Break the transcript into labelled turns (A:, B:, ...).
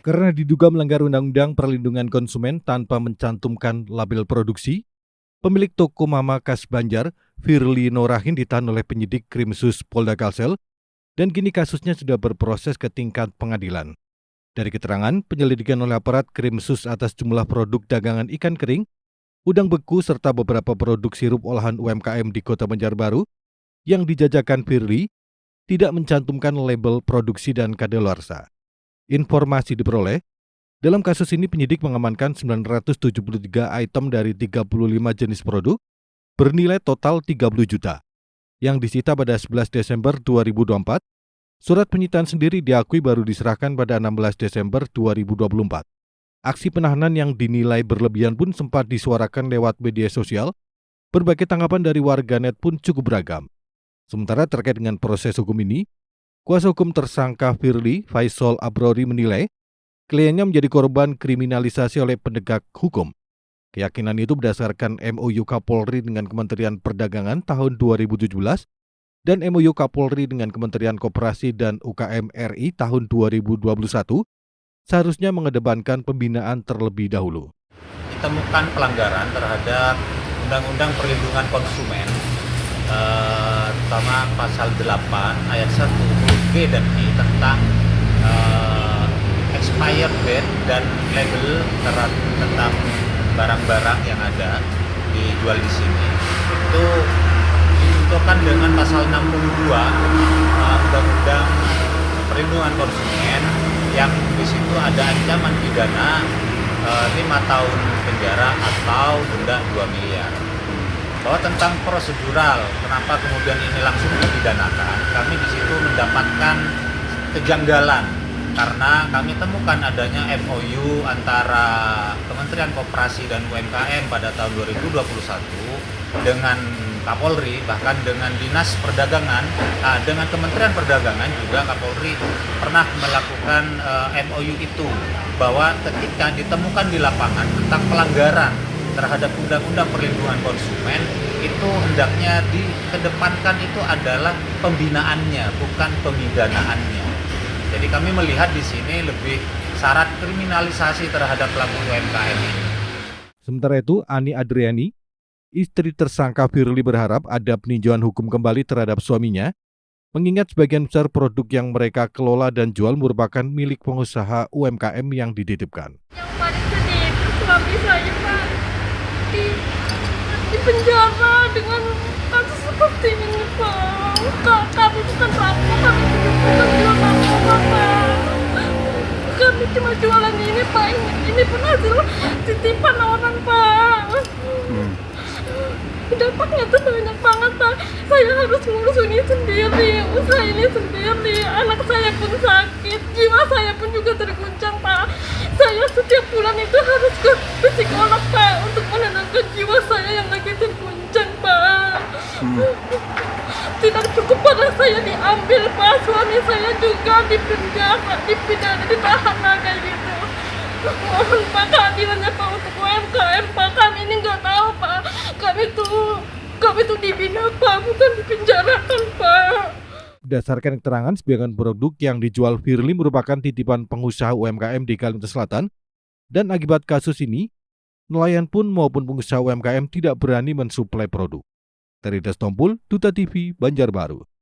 A: Karena diduga melanggar Undang-Undang Perlindungan Konsumen tanpa mencantumkan label produksi, pemilik toko Mama Khas Banjar, Firly Norahin ditahan oleh penyidik Krimsus Polda Kalsel dan kini kasusnya sudah berproses ke tingkat pengadilan. Dari keterangan penyelidikan oleh aparat Krimsus atas jumlah produk dagangan ikan kering, udang beku serta beberapa produk sirup olahan UMKM di Kota Banjarbaru yang dijajakan Firly tidak mencantumkan label produksi dan kadaluarsa. Informasi diperoleh, dalam kasus ini penyidik mengamankan 973 item dari 35 jenis produk bernilai total 30 juta. Yang disita pada 11 Desember 2024, surat penyitaan sendiri diakui baru diserahkan pada 16 Desember 2024. Aksi penahanan yang dinilai berlebihan pun sempat disuarakan lewat media sosial. Berbagai tanggapan dari warganet pun cukup beragam. Sementara terkait dengan proses hukum ini, kuasa hukum tersangka Firly, Faisal Abrori menilai kliennya menjadi korban kriminalisasi oleh penegak hukum. Keyakinan itu berdasarkan MOU Kapolri dengan Kementerian Perdagangan tahun 2017 dan MOU Kapolri dengan Kementerian Koperasi dan UKM RI tahun 2021 seharusnya mengedepankan pembinaan terlebih dahulu.
B: Ditemukan pelanggaran terhadap Undang-Undang Perlindungan Konsumen, terutama pasal 8 ayat 1 huruf B dan I tentang expired date dan label tentang barang-barang yang ada dijual di sini. Itu ditentukan dengan pasal 62 Undang-Undang Perlindungan Konsumen yang di situ ada ancaman pidana 5 tahun penjara atau denda 2 miliar. Bahwa tentang prosedural, kenapa kemudian ini langsung dipidanakan, kami di situ mendapatkan kejanggalan karena kami temukan adanya MOU antara Kementerian Koperasi dan UMKM pada tahun 2021 dengan Kapolri, bahkan dengan Dinas Perdagangan, dengan Kementerian Perdagangan juga Kapolri pernah melakukan MOU itu, bahwa ketika ditemukan di lapangan tentang pelanggaran terhadap Undang-Undang Perlindungan Konsumen, itu hendaknya dikedepankan itu adalah pembinaannya, bukan pemidanaannya. Jadi kami melihat di sini lebih syarat kriminalisasi terhadap pelaku UMKM ini.
A: Sementara itu, Ani Adriani, istri tersangka Firly berharap ada peninjauan hukum kembali terhadap suaminya, mengingat sebagian besar produk yang mereka kelola dan jual merupakan milik pengusaha UMKM yang dititipkan.
C: Yang paling sedih itu suami saya, Pak, di penjara dengan kasus seperti ini, Pak. Kami bukan rampok, kami juga bukan jual narkoba, Pak. Kami cuma jualan ini, Pak. Ini pun hasil titipan orang, Pak. Dampaknya tuh banyak banget, Pak. Saya harus ngurus ini sendiri, usaha ini sendiri. Anak saya pun sakit, jiwa saya pun juga terguncang, Pak. Saya setiap bulan itu harus ke psikolog, Pak, untuk menenangkan jiwa saya yang lagi terguncang, Pak. Tidak cukup pada saya diambil, Pak. Suami saya juga dipenjara, dipidana, ditahan kayak gitu. Mohon, Pak, keadilannya, Pak, untuk UMKM, Pak. Kami ini nggak tahu, Pak. Kami tuh dibina, Pak, bukan dipenjarakan, Pak.
A: Berdasarkan keterangan, sebagian produk yang dijual Firly merupakan titipan pengusaha UMKM di Kalimantan Selatan, dan akibat kasus ini, nelayan pun maupun pengusaha UMKM tidak berani mensuplai produk. Dari Destompul, Duta TV, Banjarbaru.